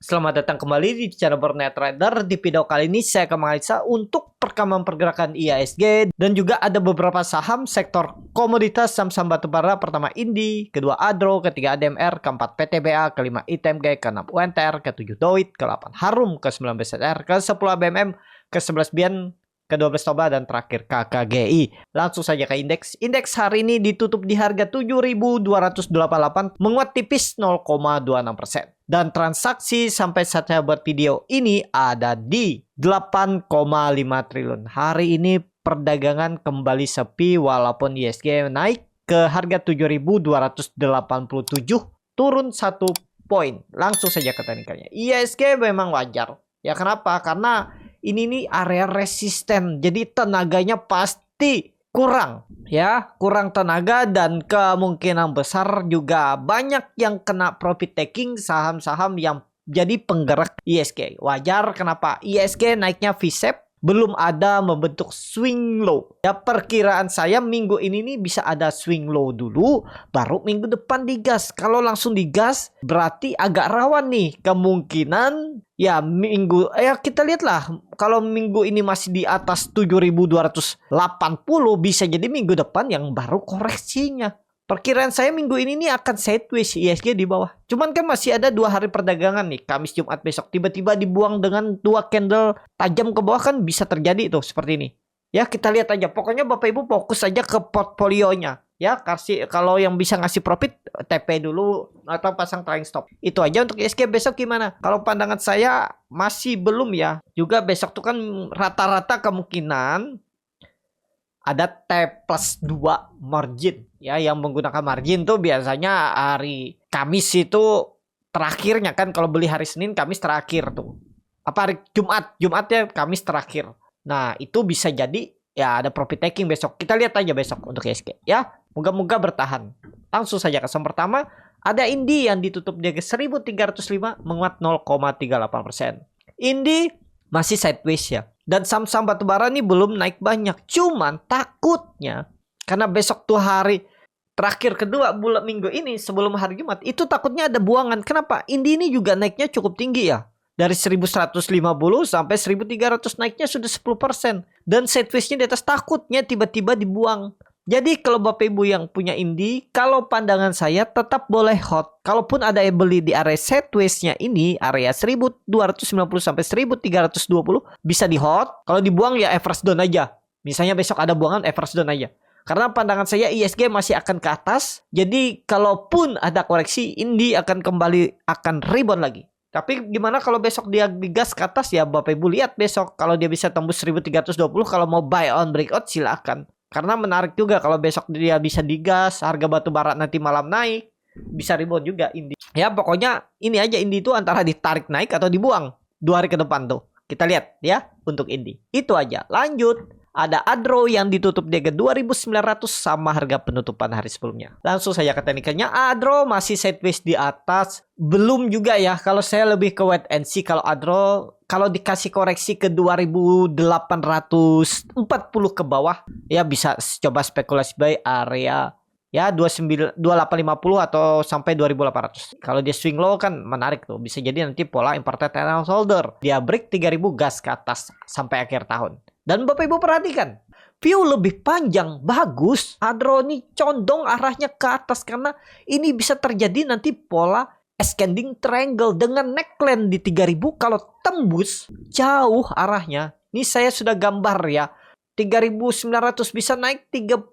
Selamat datang kembali di channel Bernet Trader. Di video kali ini saya akan menganalisa untuk perkembangan pergerakan IHSG dan juga ada beberapa saham sektor komoditas saham-saham batubara. Pertama Indi, kedua Adro, ketiga ADMR, keempat PTBA, kelima ITMG, keenam UNTR, ketujuh Doit, ke-8 Harum, ke-9 BSR, ke-10 ABMM, ke-11 Bian, ke-12 Toba, dan terakhir KKGI. Langsung saja ke indeks. Indeks hari ini ditutup di harga 7.288, menguat tipis 0,26%. Dan transaksi sampai saat saya buat video ini ada di 8,5 triliun. Hari ini perdagangan kembali sepi walaupun IHSG naik ke harga 7.287, turun 1 poin. Langsung saja ke teknikalnya. IHSG memang wajar. Ya kenapa? Karena ini nih area resisten. Jadi tenaganya pasti kurang, ya, kurang tenaga dan kemungkinan besar juga banyak yang kena profit taking saham-saham yang jadi penggerak IHSG. Wajar kenapa IHSG naiknya V-shape, belum ada membentuk swing low. Ya perkiraan saya minggu ini nih bisa ada swing low dulu, baru minggu depan digas. Kalau langsung digas berarti agak rawan nih kemungkinan. Ya minggu ya kita lihatlah, kalau minggu ini masih di atas 7.280 bisa jadi minggu depan yang baru koreksinya. Perkiraan saya minggu ini nih akan sideways IHSG di bawah. Cuman kan masih ada 2 hari perdagangan nih, Kamis Jumat besok. Tiba-tiba dibuang dengan 2 candle tajam ke bawah kan bisa terjadi tuh seperti ini. Ya kita lihat aja. Pokoknya Bapak Ibu fokus aja ke portfolionya. Ya kasih, kalau yang bisa ngasih profit TP dulu atau pasang trailing stop. Itu aja untuk IHSG. Besok gimana? Kalau pandangan saya masih belum ya. Juga besok tuh kan rata-rata kemungkinan ada T+2 margin. Ya, yang menggunakan margin tuh biasanya hari Kamis itu terakhirnya kan. Kalau beli hari Senin, Kamis terakhir tuh. Apa hari Jumat? Jumatnya Kamis terakhir. Nah, itu bisa jadi ya ada profit taking besok. Kita lihat aja besok untuk IHSG ya. Moga-moga bertahan. Langsung saja ke saham pertama. Ada Indi yang ditutup di 1.305, menguat 0,38%. Indi masih sideways ya. Dan saham-saham batubara ini belum naik banyak. Cuman takutnya karena besok tuh hari terakhir kedua bulan minggu ini sebelum hari Jumat, itu takutnya ada buangan. Kenapa? Indi ini juga naiknya cukup tinggi ya. Dari 1.150 sampai 1.300 naiknya sudah 10%. Dan sideways-nya di atas, takutnya tiba-tiba dibuang. Jadi kalau Bapak Ibu yang punya Indi, kalau pandangan saya tetap boleh hot. Kalaupun ada yang beli di area sideways-nya ini, area 1.290 sampai 1.320 bisa di hot. Kalau dibuang ya average down aja. Misalnya besok ada buangan, average down aja. Karena pandangan saya IHSG masih akan ke atas. Jadi kalaupun ada koreksi, Indi akan kembali, akan rebound lagi. Tapi gimana kalau besok dia digas ke atas ya Bapak Ibu lihat besok. Kalau dia bisa tembus 1.320, kalau mau buy on breakout silakan. Karena menarik juga kalau besok dia bisa digas, harga batu bara nanti malam naik, bisa rebound juga Indi. Ya pokoknya ini aja, Indi itu antara ditarik naik atau dibuang 2 hari ke depan tuh. Kita lihat ya untuk Indi. Itu aja. Lanjut. Ada Adro yang ditutup di 2.900 sama harga penutupan hari sebelumnya. Langsung saja ke teknikalnya. Adro masih sideways di atas. Belum juga ya. Kalau saya lebih ke wait and see. Kalau Adro, kalau dikasih koreksi ke 2.840 ke bawah, ya bisa coba spekulasi buy area ya 2850 atau sampai 2.800. Kalau dia swing low kan menarik tuh. Bisa jadi nanti pola imported and holder. Dia break 3.000 gas ke atas sampai akhir tahun. Dan Bapak Ibu perhatikan, view lebih panjang, bagus. Adro ini condong arahnya ke atas karena ini bisa terjadi nanti pola ascending triangle dengan neckline di 3.000. Kalau tembus jauh arahnya. Ini saya sudah gambar ya. 3.900 bisa naik 30%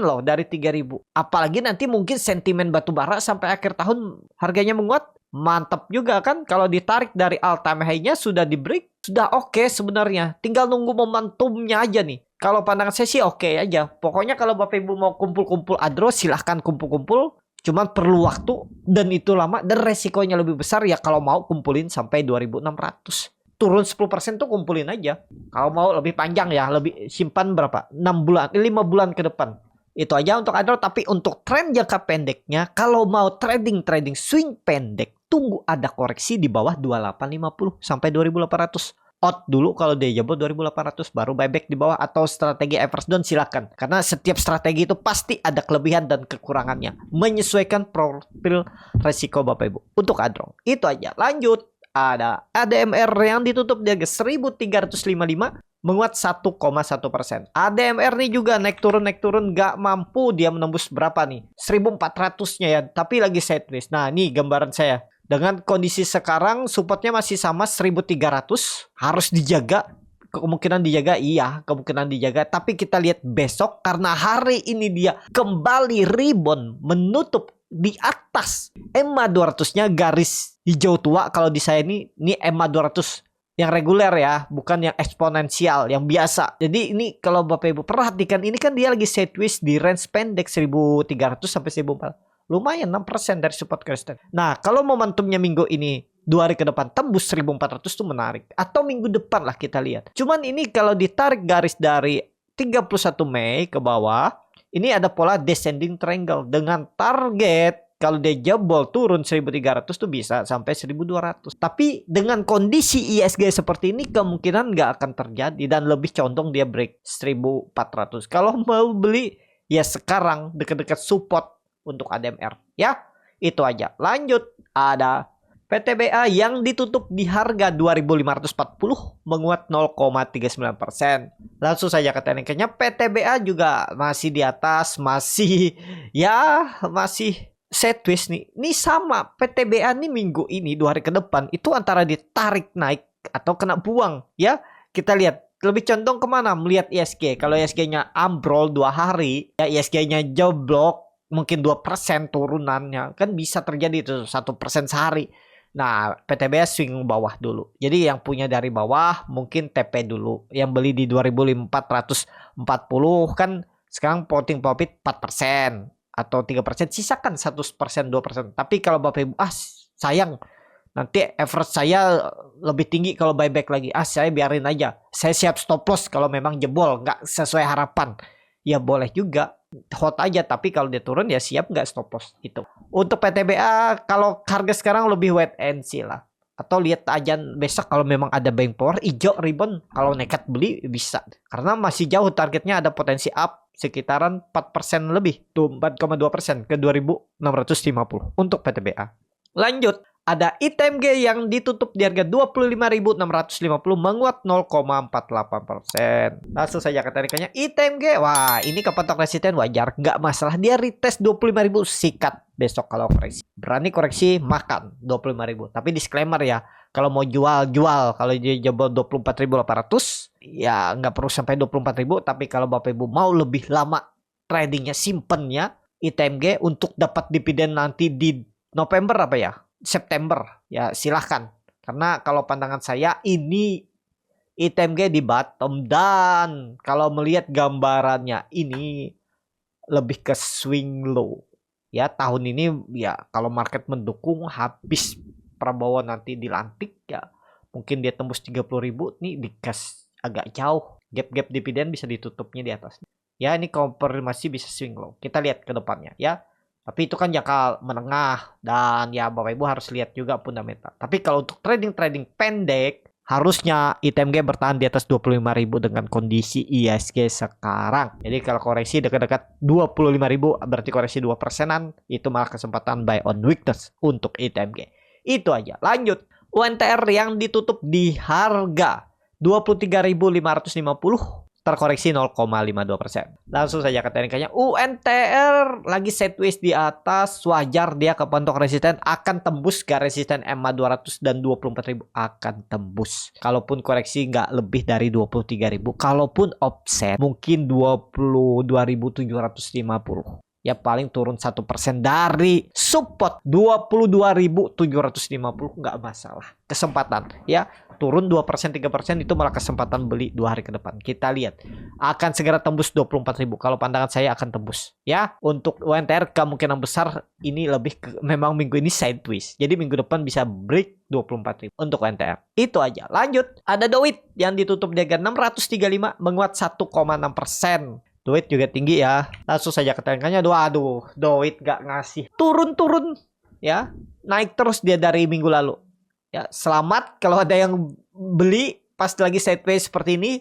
loh dari 3.000. Apalagi nanti mungkin sentimen batubara sampai akhir tahun harganya menguat. Mantap juga kan kalau ditarik dari all time high-nya sudah di break. Sudah oke sebenarnya. Tinggal nunggu momentumnya aja nih. Kalau pandangan saya sih oke aja. Pokoknya kalau Bapak Ibu mau kumpul-kumpul Adro silahkan kumpul-kumpul. Cuman perlu waktu dan itu lama dan resikonya lebih besar ya kalau mau kumpulin sampai 2.600. Turun 10% tuh kumpulin aja. Kalau mau lebih panjang ya, lebih simpan berapa? 6 bulan, 5 bulan ke depan. Itu aja untuk Adro. Tapi untuk tren jangka pendeknya, kalau mau trading swing pendek, tunggu ada koreksi di bawah 2850 sampai 2800. Out dulu kalau dia jebol 2800, baru buyback di bawah atau strategi average down silakan. Karena setiap strategi itu pasti ada kelebihan dan kekurangannya. Menyesuaikan profil resiko Bapak Ibu. Untuk Adro. Itu aja. Lanjut. ada ADMR yang ditutup di harga 1355 menguat 1,1%. ADMR nih juga naik turun nggak mampu dia menembus berapa nih? 1400-nya ya, tapi lagi sideways. Nah, ini gambaran saya. Dengan kondisi sekarang supportnya masih sama 1300, harus dijaga. Kemungkinan dijaga, iya, kemungkinan dijaga. Tapi kita lihat besok karena hari ini dia kembali rebound menutup di atas EMA 200-nya garis hijau tua. Kalau di saya ini EMA 200 yang reguler ya, bukan yang eksponensial, yang biasa. Jadi ini kalau Bapak Ibu perhatikan, ini kan dia lagi sideways di range pendek 1300 sampai 1400. Lumayan 6% dari support resistance. Nah, kalau momentumnya minggu ini 2 hari ke depan tembus 1400 tuh menarik. Atau minggu depan lah kita lihat. Cuman ini kalau ditarik garis dari 31 Mei ke bawah, ini ada pola descending triangle dengan target kalau dia jebol turun 1300 tuh bisa sampai 1200. Tapi dengan kondisi ISG seperti ini kemungkinan nggak akan terjadi dan lebih condong dia break 1400. Kalau mau beli ya sekarang dekat-dekat support untuk ADMR ya. Itu aja. Lanjut ada PTBA yang ditutup di harga 2.540 menguat 0,39%. Langsung saja ke tekniknya, PTBA juga masih di atas, masih sideways nih. Ini sama PTBA nih minggu ini 2 hari ke depan itu antara ditarik naik atau kena buang ya. Kita lihat lebih condong kemana melihat ISG. Kalau ISG-nya ambrol 2 hari ya, ISG-nya jeblok mungkin 2% turunannya kan bisa terjadi itu 1% sehari. Nah, PTBA swing bawah dulu. Jadi yang punya dari bawah mungkin TP dulu. Yang beli di 2.440 kan sekarang floating profit 4% atau 3%. Sisakan 1%, 2%. Tapi kalau Bapak Ibu, sayang. Nanti average saya lebih tinggi kalau buyback lagi. Saya biarin aja. Saya siap stop loss kalau memang jebol. Nggak sesuai harapan. Ya boleh juga. Hot aja, tapi kalau dia turun ya siap nggak stop loss itu. Untuk PTBA kalau harga sekarang lebih wait and see lah. Atau lihat aja besok kalau memang ada buying power, hijau rebound kalau nekat beli bisa. Karena masih jauh targetnya, ada potensi up sekitaran 4% lebih. Tuh 4,2% ke 2.650 untuk PTBA. Lanjut. Ada ITMG yang ditutup di harga 25.650 menguat 0,48%. Langsung saja ke teknikanya ITMG. Wah, ini kepentok resisten wajar, nggak masalah. Dia retest 25.000, sikat besok kalau koreksi. Berani koreksi makan 25.000. Tapi disclaimer ya, kalau mau jual. Kalau dia jebol 24.800 ya nggak perlu sampai 24.000. Tapi kalau Bapak Ibu mau lebih lama tradingnya, simpennya ITMG untuk dapat dividen nanti di November apa ya? September ya silahkan. Karena kalau pandangan saya ini ITMG di bottom, dan kalau melihat gambarannya ini lebih ke swing low ya tahun ini ya. Kalau market mendukung habis Prabowo nanti dilantik ya mungkin dia tembus 30.000 nih, dikas agak jauh, gap dividen bisa ditutupnya di atas ya. Ini konfirmasi bisa swing low, kita lihat ke depannya ya. Tapi itu kan jangka menengah dan ya Bapak Ibu harus lihat juga fundamental. Tapi kalau untuk trading pendek harusnya ITMG bertahan di atas 25.000 dengan kondisi ISG sekarang. Jadi kalau koreksi dekat-dekat 25.000 berarti koreksi 2%-an, itu malah kesempatan buy on weakness untuk ITMG. Itu aja. Lanjut. UNTR yang ditutup di harga 23.550 terkoreksi 0,52%. Langsung saja ke teknikanya. UNTR lagi sideways di atas, wajar dia kepentok resisten, akan tembus garis resisten EMA 200 dan 24.000 akan tembus. Kalaupun koreksi nggak lebih dari 23.000, kalaupun offset mungkin 22.750. Ya paling turun 1% dari support 22.750 nggak masalah. Kesempatan ya, turun 2%, 3% itu malah kesempatan beli 2 hari ke depan. Kita lihat akan segera tembus 24.000. Kalau pandangan saya akan tembus ya. Untuk UNTR kemungkinan besar ini lebih ke, memang minggu ini sideways. Jadi minggu depan bisa break 24.000 untuk UNTR. Itu aja. Lanjut, ada DOIT yang ditutup di harga 635 menguat 1,6%. DOIT juga tinggi ya. Langsung saja ke teknikanya. Aduh, DOIT gak ngasih turun ya. Naik terus dia dari minggu lalu ya. Selamat kalau ada yang beli pas lagi sideways seperti ini.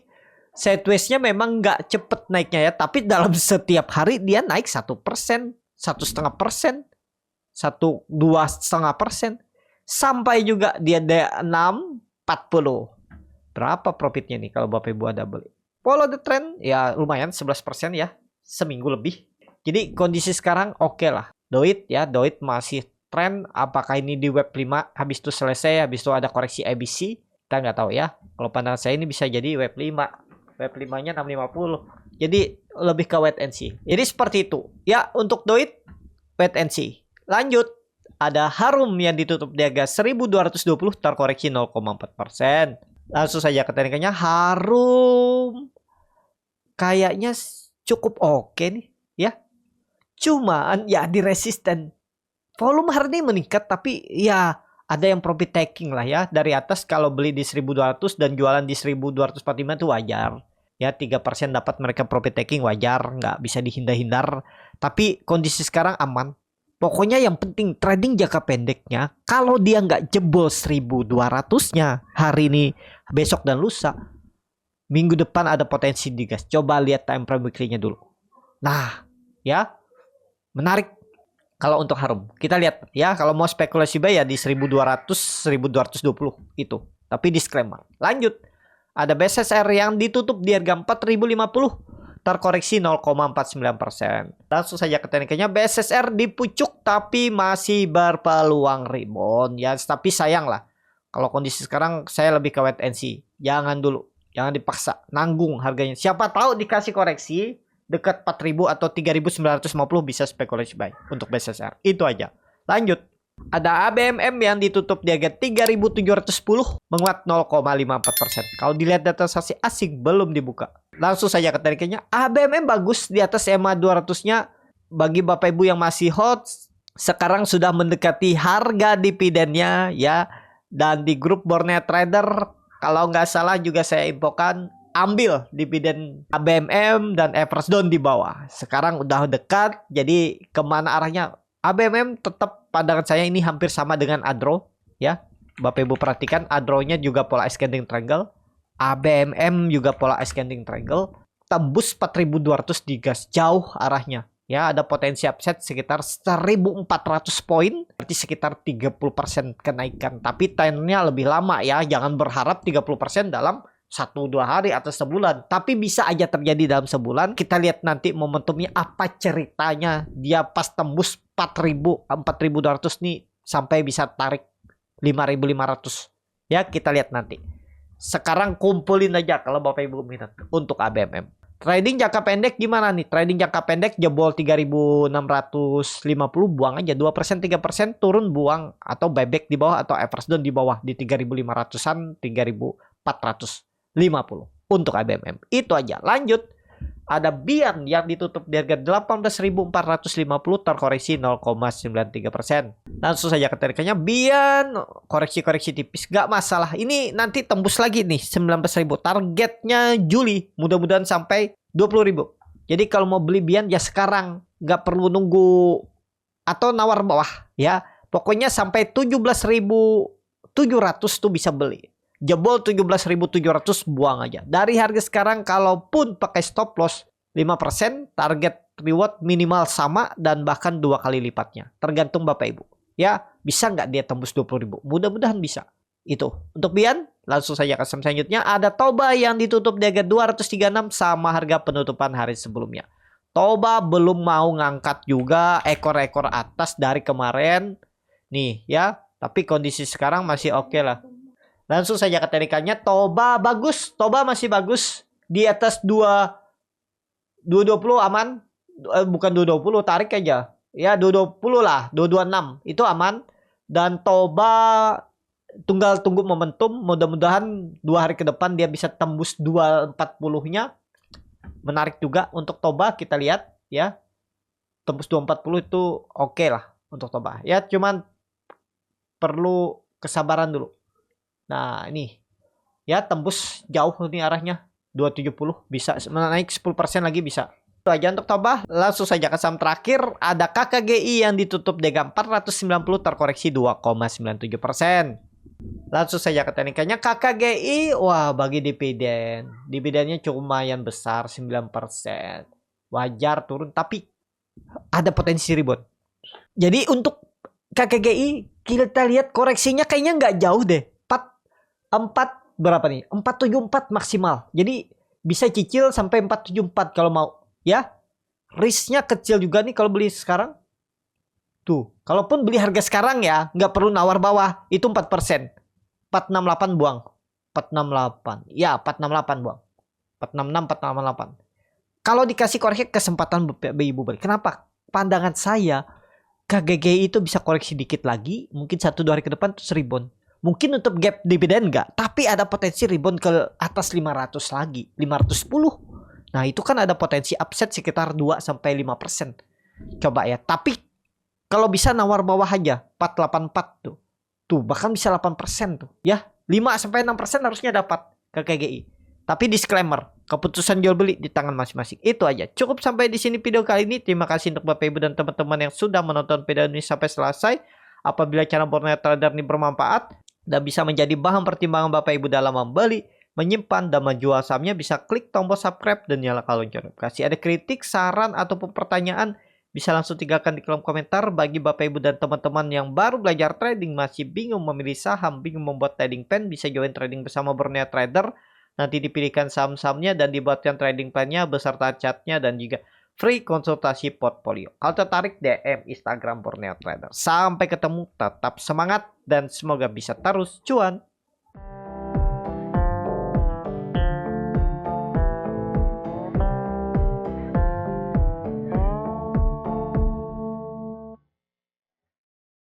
Sidewaysnya memang gak cepet naiknya ya, tapi dalam setiap hari dia naik 1%, 1,5%, 2,5%. sampai juga dia D640. Berapa profitnya nih kalau Bapak Ibu ada beli? Follow the trend ya lumayan 11% ya, seminggu lebih. Jadi kondisi sekarang oke lah. Doit ya, Doit masih trend. Apakah ini di web 5 habis itu selesai, habis itu ada koreksi ABC? Kita nggak tahu ya. Kalau pandangan saya ini bisa jadi web 5. Web 5-nya 650. Jadi lebih ke wait and see. Jadi seperti itu. Ya, untuk Doit wait and see. Lanjut, ada Harum yang ditutup di harga 1220 terkoreksi 0,4%. Langsung saja ke teknikannya. Harum kayaknya cukup oke nih ya. Cuman ya di resisten. Volume hari ini meningkat tapi ya ada yang profit taking lah ya. Dari atas kalau beli di 1200 dan jualan di 1245 itu wajar. Ya 3% dapat mereka profit taking wajar. Nggak bisa dihindar-hindar. Tapi kondisi sekarang aman. Pokoknya yang penting trading jangka pendeknya. Kalau dia nggak jebol 1200-nya hari ini, besok dan lusa. Minggu depan ada potensi digas. Coba lihat time frame weekly-nya dulu. Nah ya menarik. Kalau untuk Harum, kita lihat ya, kalau mau spekulasi buy ya di 1200 1220 itu. Tapi disclaimer. Lanjut. Ada BSSR yang ditutup di harga 4050 terkoreksi 0,49%. Langsung saja ke tekniknya. BSSR di pucuk tapi masih berpeluang rebound ya, tapi sayang lah. Kalau kondisi sekarang saya lebih ke wait and see. Jangan dulu. Jangan dipaksa, nanggung harganya. Siapa tahu dikasih koreksi dekat 4.000 atau 3.950 bisa spekulasi buy untuk BSSR. Itu aja. Lanjut. Ada ABMM yang ditutup di harga 3.710 menguat 0,54%. Kalau dilihat data saksi asing belum dibuka. Langsung saja ke tekniknya. ABMM bagus di atas EMA 200-nya. Bagi Bapak Ibu yang masih hot, sekarang sudah mendekati harga dividennya ya. Dan di grup Borneo Trader, kalau nggak salah juga saya infokan, ambil dividen ABMM dan Everest Down di bawah. Sekarang udah dekat, jadi kemana arahnya? ABMM tetap pandangan saya ini hampir sama dengan Adro ya. Bapak Ibu perhatikan Adro-nya juga pola ascending triangle, ABMM juga pola ascending triangle. Tembus 4.200 digas jauh arahnya. Ya, ada potensi upside sekitar 1.400 poin, berarti sekitar 30% kenaikan. Tapi trennya lebih lama ya, jangan berharap 30% dalam 1-2 hari atau sebulan. Tapi bisa aja terjadi dalam sebulan. Kita lihat nanti momentumnya apa ceritanya. Dia pas tembus 4.200 nih sampai bisa tarik 5.500. Ya kita lihat nanti. Sekarang kumpulin aja kalau Bapak Ibu minat untuk ABMM. Trading jangka pendek gimana nih? Trading jangka pendek jebol 3.650 buang aja 2% 3% turun buang atau buyback di bawah atau average down di bawah di 3.500-an 3.400. 50 untuk ABMM. Itu aja. Lanjut. Ada Bian yang ditutup di harga 18.450 terkoreksi 0,93%. Langsung saja ke tekniknya. Bian koreksi-koreksi tipis. Gak masalah. Ini nanti tembus lagi nih 19.000. Targetnya Juli. Mudah-mudahan sampai 20.000. Jadi kalau mau beli Bian ya sekarang. Gak perlu nunggu atau nawar bawah ya. Pokoknya sampai 17.700 tuh bisa beli. Jebol 17.700 buang aja. Dari harga sekarang kalaupun pakai stop loss 5%, target reward minimal sama dan bahkan 2 kali lipatnya. Tergantung Bapak Ibu. Ya, bisa nggak dia tembus 20.000? Mudah-mudahan bisa. Itu. Untuk Bian, langsung saja ke saham selanjutnya. Ada Toba yang ditutup di harga 236 sama harga penutupan hari sebelumnya. Toba belum mau ngangkat juga ekor-ekor atas dari kemarin. Nih ya, tapi kondisi sekarang masih oke lah. Langsung saja ke teknikannya. Toba bagus. Toba masih bagus. Di atas 220 aman. Bukan 220, tarik aja. Ya 220 lah. 226 itu aman. Dan Toba tinggal tunggu momentum. Mudah-mudahan 2 hari ke depan dia bisa tembus 240-nya. Menarik juga untuk Toba. Kita lihat ya. Tembus 240 itu oke lah untuk Toba. Ya cuman perlu kesabaran dulu. Nah ini ya tembus jauh nih arahnya 270 bisa naik 10% lagi bisa. Itu aja untuk Toba. Langsung saja ke saham terakhir. Ada KKGI yang ditutup di harga 490 terkoreksi 2,97%. Langsung saja ke teknikanya. KKGI wah bagi dividen. Dividennya cukup lumayan besar 9%. Wajar turun tapi ada potensi rebound. Jadi untuk KKGI Kita lihat koreksinya kayaknya nggak jauh deh. 4 berapa nih? 474 maksimal. Jadi bisa cicil sampai 474 kalau mau. Ya, risknya kecil juga nih kalau beli sekarang. Tuh, kalaupun beli harga sekarang ya, nggak perlu nawar bawah. Itu 4%. 468 buang. 468. Ya, 468 buang. 466, 468. Kalau dikasih koreksi kesempatan ibu beli. Kenapa? Pandangan saya, KGGI itu bisa koreksi dikit lagi, mungkin 1-2 hari ke depan terus rebound. Mungkin untuk gap dividen enggak, tapi ada potensi rebound ke atas 500 lagi, 510. Nah, itu kan ada potensi upset sekitar 2-5%. Coba ya, tapi kalau bisa nawar bawah aja, 484 tuh. Tuh, bahkan bisa 8% tuh. Ya, 5-6% harusnya dapat ke KGI. Tapi disclaimer, keputusan jual beli di tangan masing-masing. Itu aja. Cukup sampai di sini video kali ini. Terima kasih untuk Bapak Ibu dan teman-teman yang sudah menonton video ini sampai selesai. Apabila channel Borneo Trader ini bermanfaat dan bisa menjadi bahan pertimbangan Bapak Ibu dalam membeli, menyimpan, dan menjual sahamnya, bisa klik tombol subscribe dan nyalakan lonceng notifikasi. Ada kritik, saran, ataupun pertanyaan, bisa langsung tinggalkan di kolom komentar. Bagi Bapak Ibu dan teman-teman yang baru belajar trading, masih bingung memilih saham, bingung membuat trading plan, bisa join trading bersama Borneo Trader. Nanti dipilihkan saham-sahamnya dan dibuatkan trading plan-nya beserta chatnya dan juga free konsultasi portfolio. Kalau tertarik, DM Instagram Borneo Trader. Sampai ketemu, tetap semangat dan semoga bisa terus cuan.